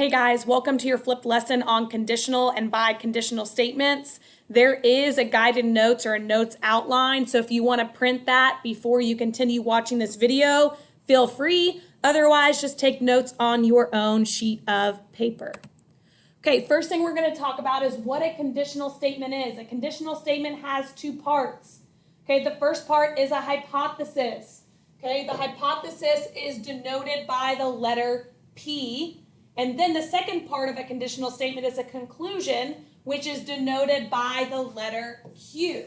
Hey guys, welcome to your flipped lesson on conditional and biconditional statements. There is a guided notes or a notes outline, so if you want to print that before you continue watching this video, feel free. Otherwise, just take notes on your own sheet of paper. Okay, first thing we're going to talk about is what a conditional statement is. A conditional statement has two parts. Okay, the first part is a hypothesis. Okay, the hypothesis is denoted by the letter P. And then the second part of a conditional statement is a conclusion, which is denoted by the letter Q.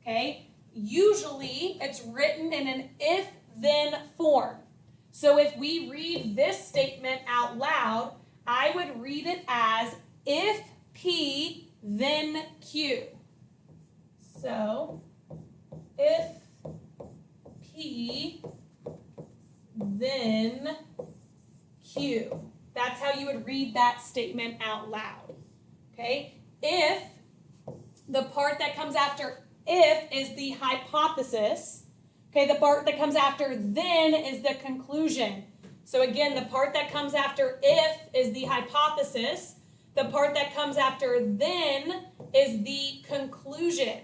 Okay? Usually it's written in an if-then form. So if we read this statement out loud, I would read it as if P, then Q. So if P, then Q. That's how you would read that statement out loud. Okay? If, the part that comes after if is the hypothesis. Okay, the part that comes after then is the conclusion. So again, the part that comes after if is the hypothesis. The part that comes after then is the conclusion.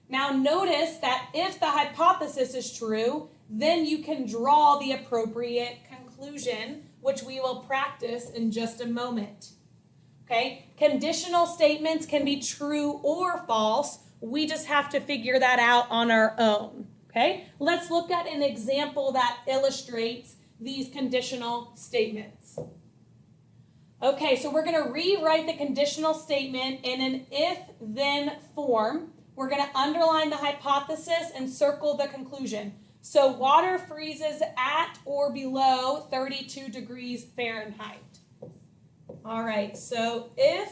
Now notice that if the hypothesis is true, then you can draw the appropriate conclusion, which we will practice in just a moment. Okay? Conditional statements can be true or false. We just have to figure that out on our own. Okay? Let's look at an example that illustrates these conditional statements. Okay, so we're going to rewrite the conditional statement in an if-then form. We're going to underline the hypothesis and circle the conclusion. So water freezes at or below 32 degrees Fahrenheit. All right, so if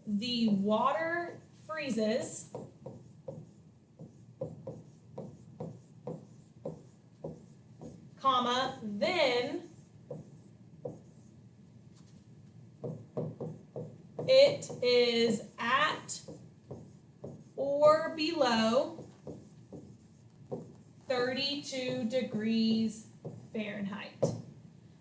the water freezes comma, then it is at or below 32 degrees Fahrenheit.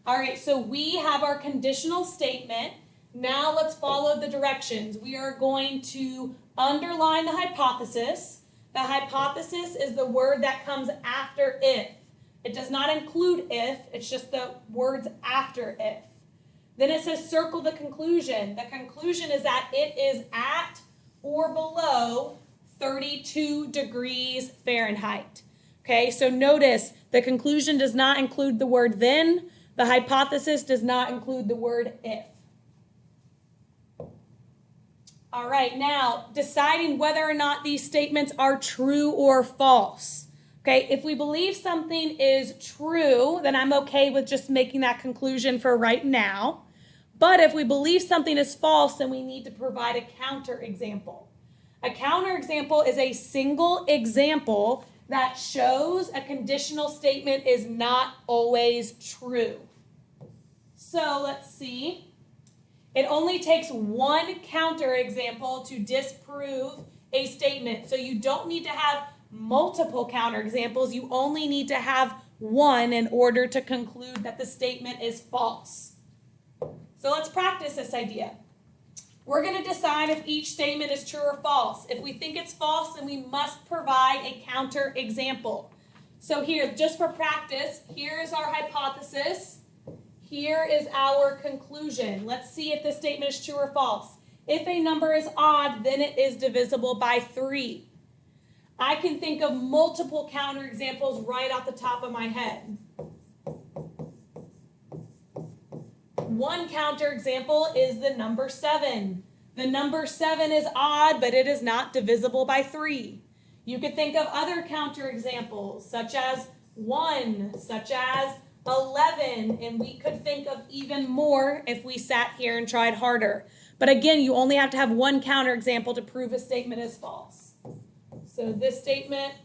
All right, so we have our conditional statement. Now let's follow the directions. We are going to underline the hypothesis. The hypothesis is the word that comes after if. It does not include if, it's just the words after if. Then it says circle the conclusion. The conclusion is that it is at or below 32 degrees Fahrenheit. Okay, so notice the conclusion does not include the word then. The hypothesis does not include the word if. All right, now deciding whether or not these statements are true or false. Okay, if we believe something is true, then I'm okay with just making that conclusion for right now. But if we believe something is false, then we need to provide a counterexample. A counterexample is a single example that shows a conditional statement is not always true. So let's see. It only takes one counterexample to disprove a statement. So you don't need to have multiple counterexamples. You only need to have one in order to conclude that the statement is false. So let's practice this idea. We're going to decide if each statement is true or false. If we think it's false, then we must provide a counterexample. So here, just for practice, here is our hypothesis. Here is our conclusion. Let's see if this statement is true or false. If a number is odd, then it is divisible by 3. I can think of multiple counterexamples right off the top of my head. One counterexample is the number 7. The number 7 is odd, but it is not divisible by 3. You could think of other counterexamples, such as 1, such as 11, and we could think of even more if we sat here and tried harder. But again, you only have to have one counterexample to prove a statement is false. So this statement,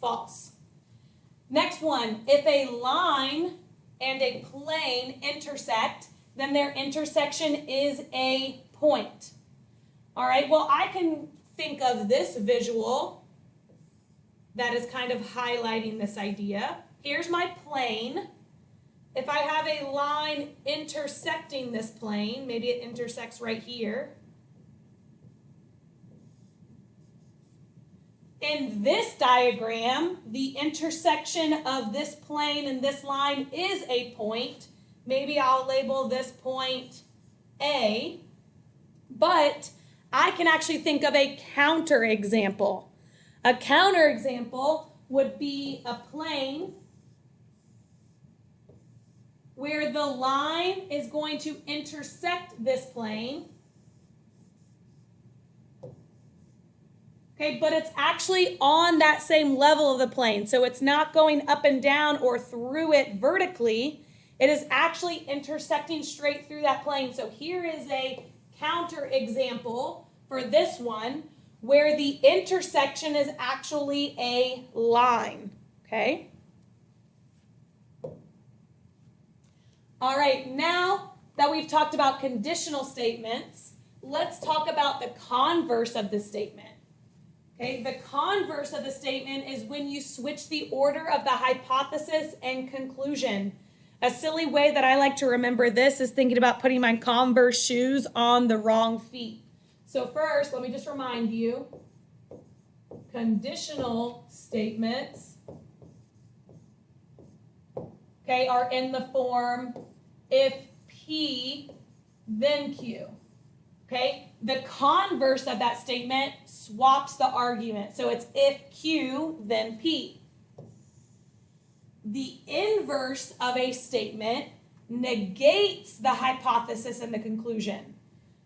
false. Next one, if a line and a plane intersect, then their intersection is a point. All right, well, I can think of this visual that is kind of highlighting this idea. Here's my plane. if I have a line intersecting this plane, maybe it intersects right here. In this diagram, the intersection of this plane and this line is a point. Maybe I'll label this point A, but I can actually think of a counterexample. A counterexample would be a plane where the line is going to intersect this plane. Okay, but it's actually on that same level of the plane. So it's not going up and down or through it vertically. It is actually intersecting straight through that plane. So here is a counterexample for this one where the intersection is actually a line. Okay? All right, now that we've talked about conditional statements, let's talk about the converse of the statement. Okay, the converse of the statement is when you switch the order of the hypothesis and conclusion. A silly way that I like to remember this is thinking about putting my Converse shoes on the wrong feet. So first, let me just remind you, conditional statements, okay, are in the form if P, then Q. Okay, the converse of that statement swaps the argument. So it's if Q, then P. The inverse of a statement negates the hypothesis and the conclusion.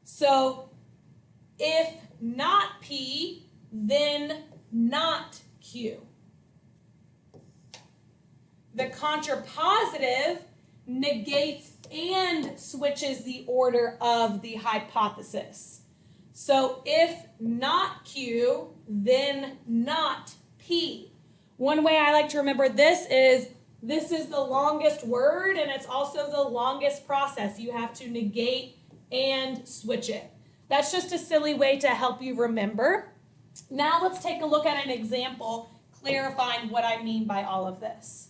So if not P, then not Q. The contrapositive negates and switches the order of the hypothesis. So if not Q, then not P. One way I like to remember this is the longest word and it's also the longest process. You have to negate and switch it. That's just a silly way to help you remember. Now let's take a look at an example clarifying what I mean by all of this.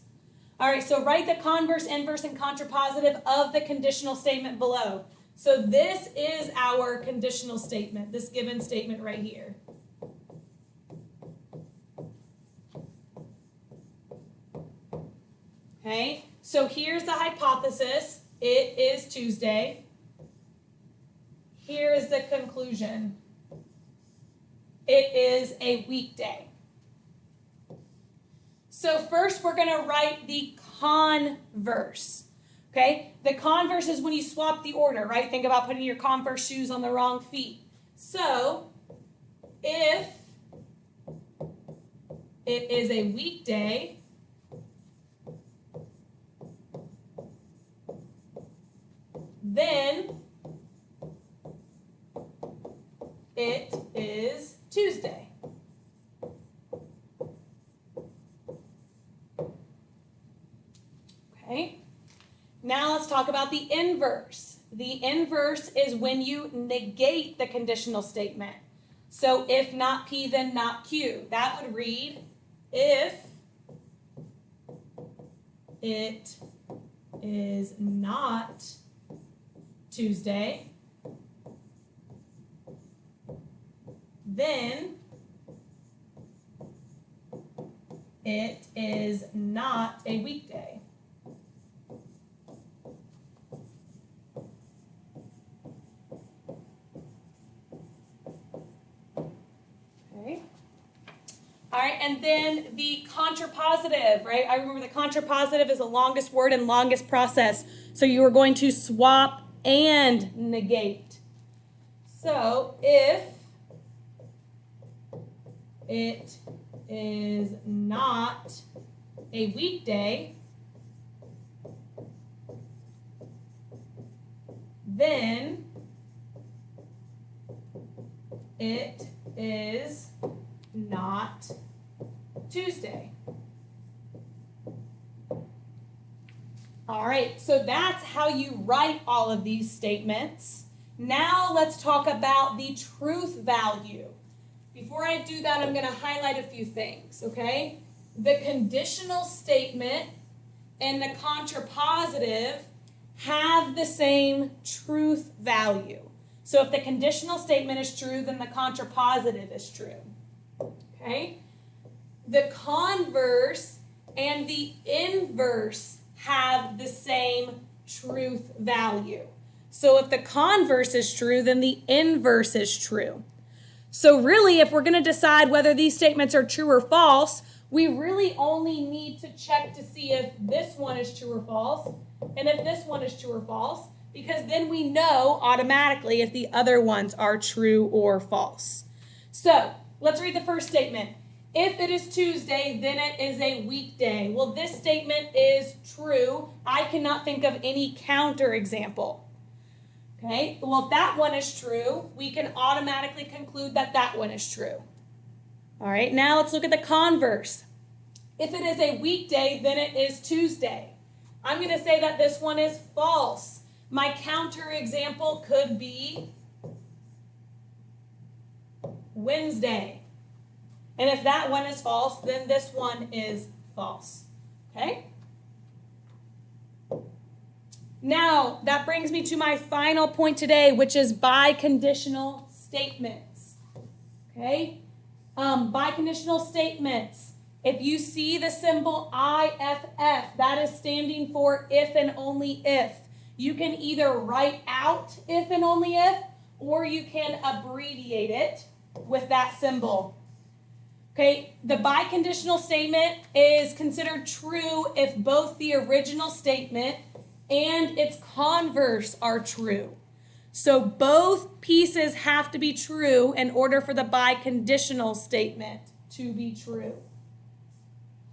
All right, so write the converse, inverse, and contrapositive of the conditional statement below. So this is our conditional statement, this given statement right here. Okay, so here's the hypothesis. It is Tuesday. Here is the conclusion. It is a weekday. So first we're going to write the converse. Okay, the converse is when you swap the order, right? Think about putting your Converse shoes on the wrong feet. So if it is a weekday, then it is Tuesday. Okay. Now let's talk about the inverse. The inverse is when you negate the conditional statement. So if not P, then not Q. That would read, if it is not Tuesday, then it is not a weekday. All right, and then the contrapositive, right? I remember the contrapositive is the longest word and longest process. So you are going to swap and negate. So if it is not a weekday, then it is not Tuesday. All right, so that's how you write all of these statements. Now let's talk about the truth value. Before I do that, I'm going to highlight a few things, okay? The conditional statement and the contrapositive have the same truth value. So if the conditional statement is true, then the contrapositive is true. Okay? The converse and the inverse have the same truth value. So if the converse is true, then the inverse is true. So really, if we're going to decide whether these statements are true or false, we really only need to check to see if this one is true or false, and if this one is true or false, because then we know automatically if the other ones are true or false. So let's read the first statement. If it is Tuesday, then it is a weekday. Well, this statement is true. I cannot think of any counterexample. Okay, well, if that one is true, we can automatically conclude that that one is true. All right, now let's look at the converse. If it is a weekday, then it is Tuesday. I'm going to say that this one is false. My counterexample could be Wednesday. And if that one is false, then this one is false. Okay? Now, that brings me to my final point today, which is biconditional statements. Okay? Biconditional statements. If you see the symbol IFF, that is standing for if and only if. You can either write out if and only if, or you can abbreviate it with that symbol. Okay, the biconditional statement is considered true if both the original statement and its converse are true. So both pieces have to be true in order for the biconditional statement to be true.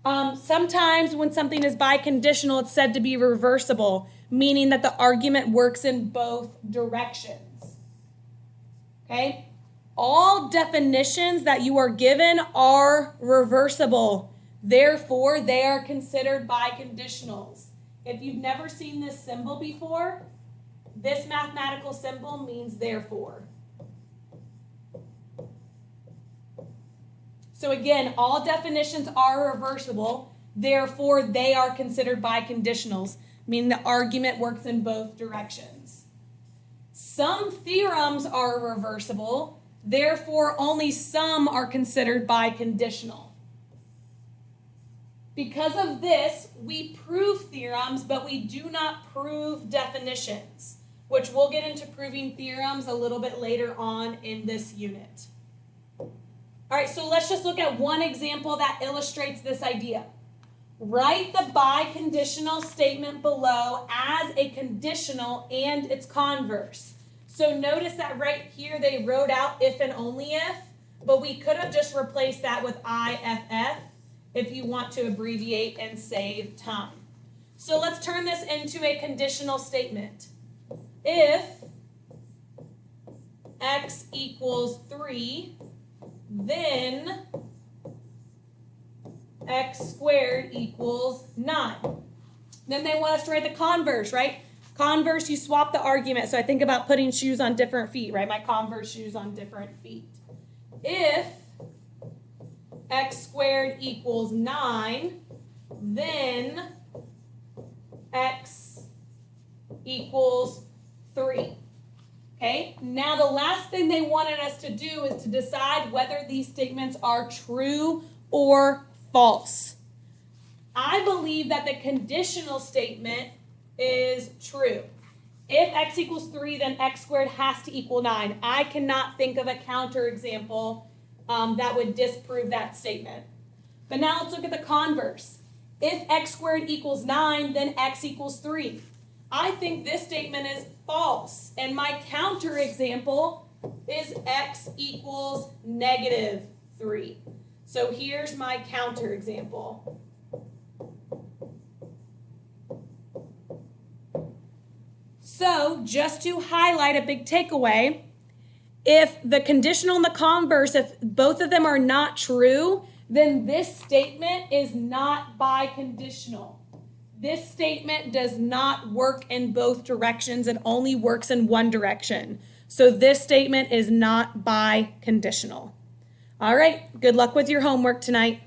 Sometimes when something is biconditional, it's said to be reversible, meaning that the argument works in both directions. Okay? All definitions that you are given are reversible. Therefore, they are considered biconditionals. If you've never seen this symbol before, this mathematical symbol means therefore. So again, all definitions are reversible. Therefore, they are considered biconditionals, meaning the argument works in both directions. Some theorems are reversible. Therefore, only some are considered biconditional. Because of this, we prove theorems, but we do not prove definitions, which we'll get into proving theorems a little bit later on in this unit. All right, so let's just look at one example that illustrates this idea. Write the biconditional statement below as a conditional and its converse. So notice that right here they wrote out if and only if, but we could have just replaced that with IFF if you want to abbreviate and save time. So let's turn this into a conditional statement. If x equals 3, then x squared equals 9. Then they want us to write the converse, right? Converse, you swap the argument. So I think about putting shoes on different feet, right? My Converse shoes on different feet. If x squared equals 9, then x equals 3. Okay, now the last thing they wanted us to do is to decide whether these statements are true or false. I believe that the conditional statement is true. If x equals 3, then x squared has to equal 9. I cannot think of a counterexample that would disprove that statement. But now let's look at the converse. If x squared equals 9, then x equals 3. I think this statement is false, and my counterexample is x equals negative 3. So here's my counterexample. So just to highlight a big takeaway, if the conditional and the converse, if both of them are not true, then this statement is not biconditional. This statement does not work in both directions. It only works in one direction. So this statement is not biconditional. All right, good luck with your homework tonight.